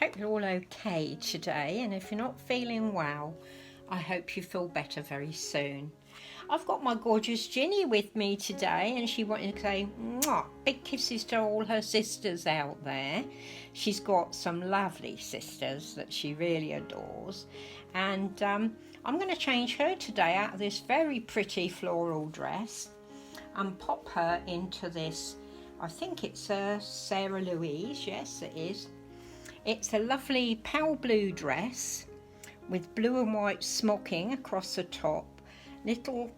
hope you're all okay today, and if you're not feeling well, I hope you feel better very soon. I've got my gorgeous Ginny with me today, and she wanted to say mwah, big kisses to all her sisters out there. She's got some lovely sisters that she really adores, and I'm going to change her today out of this very pretty floral dress and pop her into this, I think it's a Sarah Louise, yes it is. It's a lovely pale blue dress with blue and white smocking across the top, little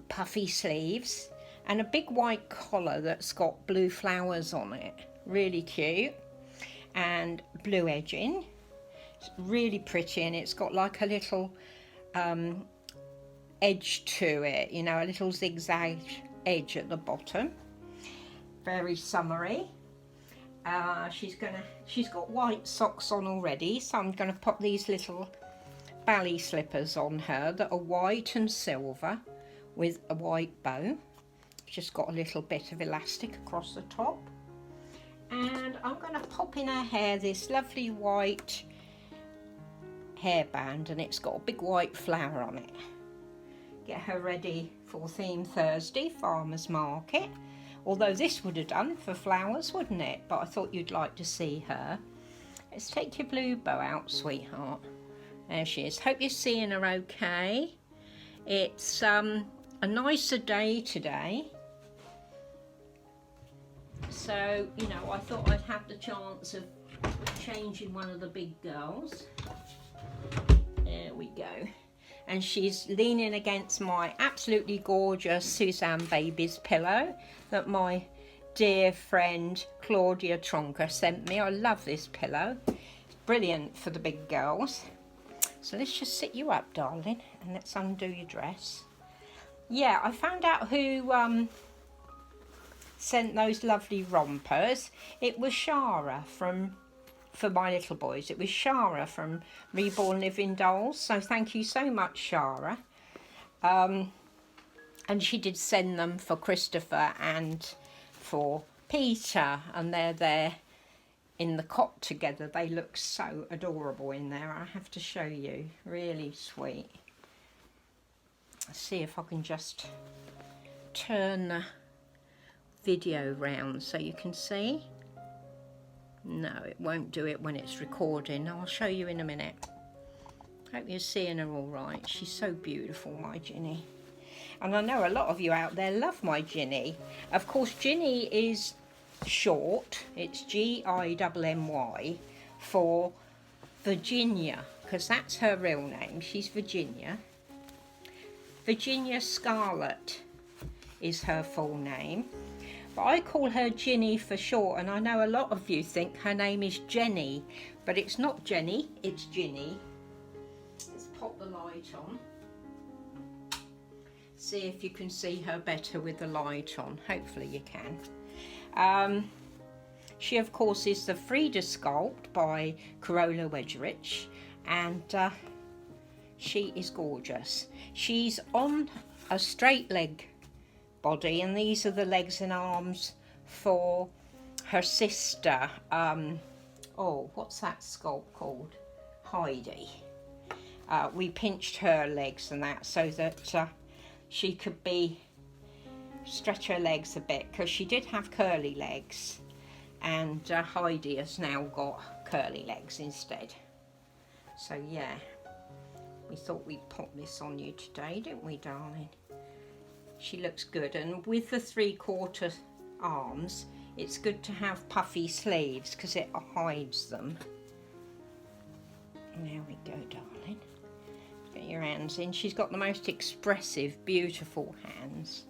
puffy sleeves, and a big white collar that's got blue flowers on it. Really cute. And blue edging. It's really pretty, and it's got like a little edge to it, you know, a little zigzag edge at the bottom. Very summery. She's got white socks on already, so I'm going to pop these little ballet slippers on her that are white and silver with a white bow. Just got a little bit of elastic across the top, and I'm going to pop in her hair this lovely white hairband, and it's got a big white flower on it. Get her ready for Theme Thursday Farmers Market. Although this would have done for flowers, wouldn't it? But I thought you'd like to see her. Let's take your blue bow out, sweetheart. There she is. Hope you're seeing her okay. It's a nicer day today. So, you know, I thought I'd have the chance of changing one of the big girls. There we go. And she's leaning against my absolutely gorgeous Suzanne'sBabies pillow that my dear friend Claudia Tronka sent me. I love this pillow. It's brilliant for the big girls. So let's just sit you up, darling, and let's undo your dress. Yeah, I found out who sent those lovely rompers. It was Shara for my little boys. It was Shara from Reborn Living Dolls, so thank you so much, Shara. And she did send them for Christopher and for Peter, and they're there in the cot together. They look so adorable in there, I have to show you. Really sweet. Let's see if I can just turn the video round so you can see. No, it won't do it when it's recording. I'll show you in a minute. Hope you're seeing her all right. She's so beautiful, my Ginny. And I know a lot of you out there love my Ginny. Of course, Ginny is short. It's G-I-N-N-Y for Virginia, because that's her real name. She's Virginia. Virginia Scarlett is her full name. But I call her Ginny for short, and I know a lot of you think her name is Jenny, but it's not Jenny, it's Ginny. Let's pop the light on. See if you can see her better with the light on. Hopefully you can. She, of course, is the Frida sculpt by Karola Wegerich, and she is gorgeous. She's on a straight leg body, and these are the legs and arms for her sister. Oh, what's that sculpt called? Heidi. We pinched her legs and that so that she could stretch her legs a bit, because she did have curly legs, and Heidi has now got curly legs instead. So yeah, we thought we'd pop this on you today, didn't we, darling? She looks good, and with the 3/4 arms, it's good to have puffy sleeves because it hides them. There we go, darling. Get your hands in. She's got the most expressive, beautiful hands.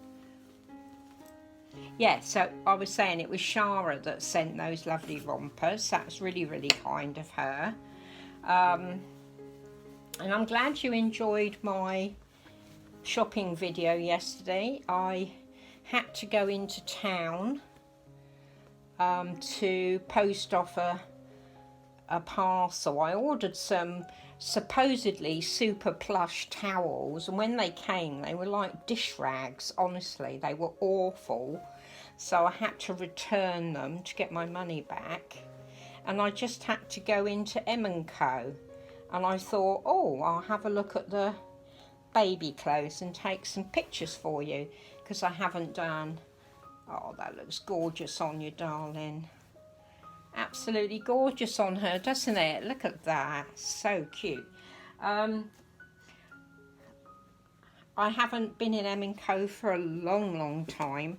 Yeah, so I was saying it was Shara that sent those lovely rompers. That's really, really kind of her. And I'm glad you enjoyed my shopping video yesterday. I had to go into town to post off a parcel. I ordered some supposedly super plush towels, and when they came they were like dish rags. Honestly, they were awful, so I had to return them to get my money back. and I just had to go into M&Co, and I thought, oh, I'll have a look at the baby clothes and take some pictures for you, because I haven't done. Oh, that looks gorgeous on you, darling. Absolutely gorgeous on her, doesn't it? Look at that, so cute. I haven't been in M&Co for a long time,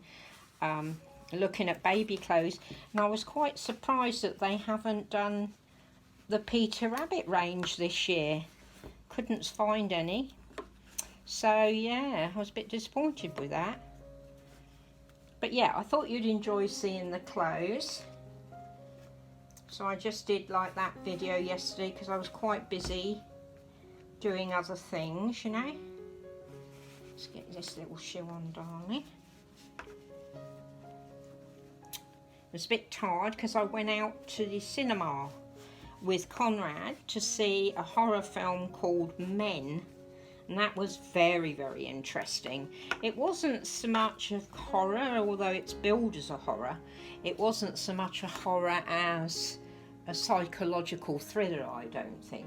looking at baby clothes, and I was quite surprised that they haven't done the Peter Rabbit range this year. Couldn't find any, so yeah, I was a bit disappointed with that. But yeah, I thought you'd enjoy seeing the clothes, so I just did like that video yesterday because I was quite busy doing other things, you know. Let's get this little shoe on, darling. I was a bit tired because I went out to the cinema with Conrad to see a horror film called Men, and that was very interesting. It wasn't so much a horror, although it's billed as a horror. It wasn't so much a horror as a psychological thriller, I don't think.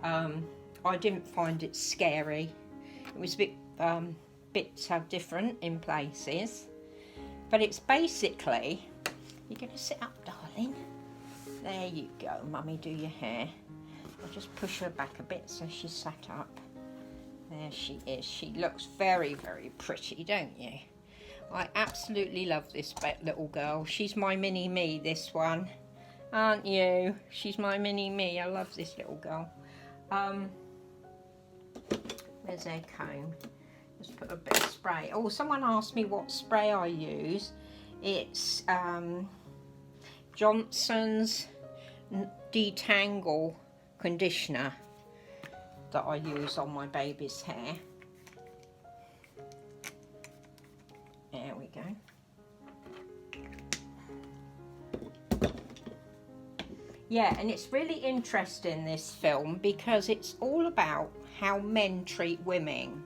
I didn't find it scary. It was a bit different in places, but it's basically, you're going to sit up, darling. There you go, mummy, do your hair. I'll just push her back a bit so she's sat up. There she is. She looks very pretty, don't you? I absolutely love this little girl. She's my mini me, this one, aren't you? She's my mini me. I love this little girl. There's their comb. Just put a bit of spray. Oh, someone asked me what spray I use. It's Johnson's Detangle conditioner that I use on my baby's hair. There we go. Yeah, and it's really interesting, this film, because it's all about how men treat women.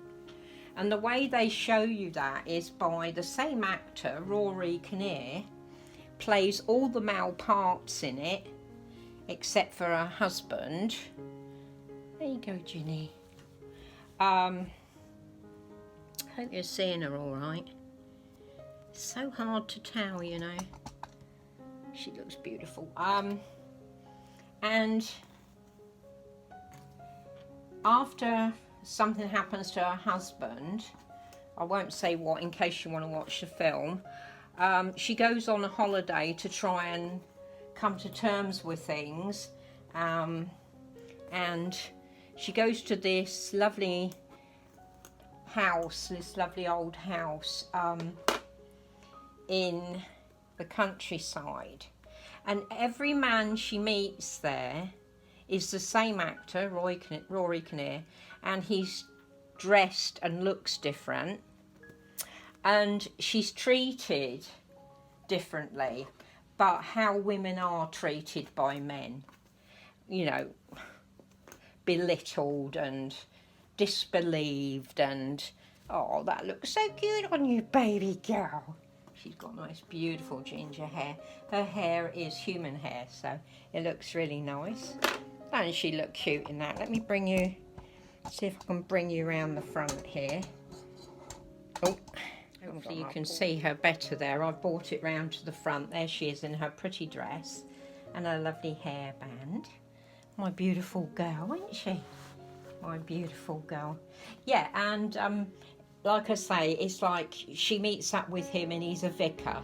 And the way they show you that is by the same actor, Rory Kinnear, plays all the male parts in it, except for her husband. There you go, Ginny. Hope you're seeing her all right. It's so hard to tell, you know. She looks beautiful. And after something happens to her husband, I won't say what in case you want to watch the film, she goes on a holiday to try and come to terms with things, and she goes to this lovely house, this lovely old house in the countryside, and every man she meets there is the same actor, Rory Kinnear, and he's dressed and looks different, and she's treated differently, but how women are treated by men, you know, belittled and disbelieved, and oh, that looks so cute on you, baby girl. She's got nice beautiful ginger hair. Her hair is human hair, so it looks really nice. Doesn't she look cute in that? Let me bring you, see if I can bring you around the front here. Oh, hopefully you can see her better there. I've brought it round to the front. There she is in her pretty dress and her lovely hairband. My beautiful girl, isn't she? My beautiful girl. Yeah, and like I say, it's like she meets up with him and he's a vicar,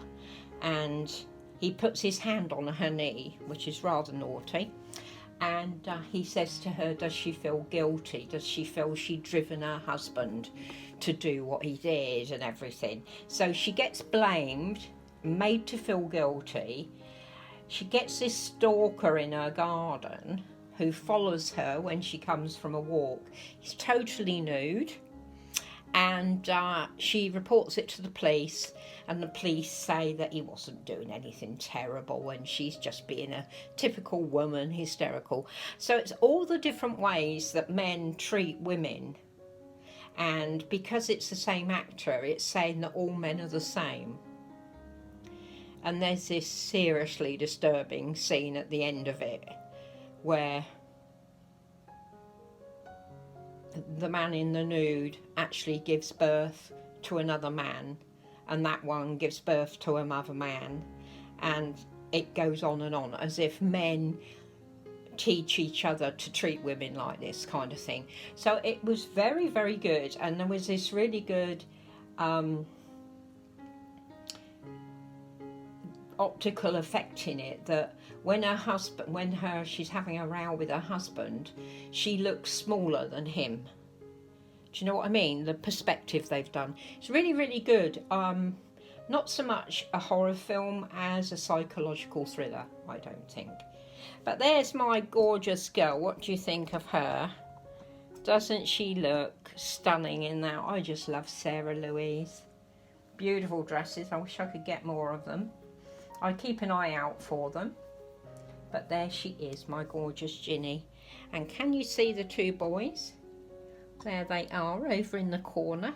and he puts his hand on her knee, which is rather naughty, and he says to her, does she feel guilty? Does she feel she'd driven her husband to do what he did and everything? So she gets blamed, made to feel guilty. She gets this stalker in her garden who follows her when she comes from a walk. He's totally nude, and she reports it to the police, and the police say that he wasn't doing anything terrible and she's just being a typical woman, hysterical. So it's all the different ways that men treat women, and because it's the same actor, it's saying that all men are the same. And there's this seriously disturbing scene at the end of it where the man in the nude actually gives birth to another man, and that one gives birth to another man, and it goes on and on, as if men teach each other to treat women like this kind of thing. So it was very, very good, and there was this really good optical effect in it, that when she's having a row with her husband, she looks smaller than him. Do you know what I mean? The perspective they've done. It's really, really good. Not so much a horror film as a psychological thriller, I don't think. But there's my gorgeous girl. What do you think of her? Doesn't she look stunning in that? I just love Sarah Louise. Beautiful dresses. I wish I could get more of them. I keep an eye out for them. But there she is, my gorgeous Ginny. And can you see the two boys? There they are over in the corner,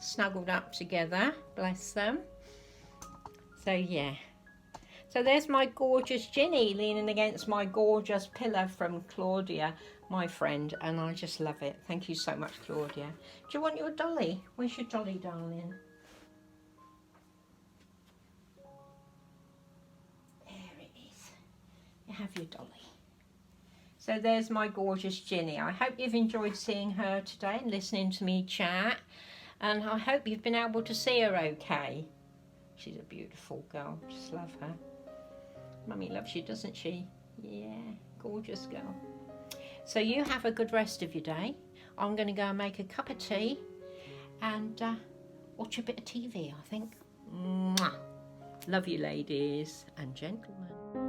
snuggled up together, bless them. So yeah, so there's my gorgeous Ginny leaning against my gorgeous pillow from Claudia, my friend, and I just love it. Thank you so much, Claudia. Do you want your dolly? Where's your dolly, darling? There it is. You have your dolly. So there's my gorgeous Ginny. I hope you've enjoyed seeing her today and listening to me chat. And I hope you've been able to see her okay. She's a beautiful girl. Just love her. Mummy loves you, doesn't she? Yeah, gorgeous girl. So you have a good rest of your day. I'm going to go and make a cup of tea and watch a bit of TV, I think. Mwah. Love you, ladies and gentlemen.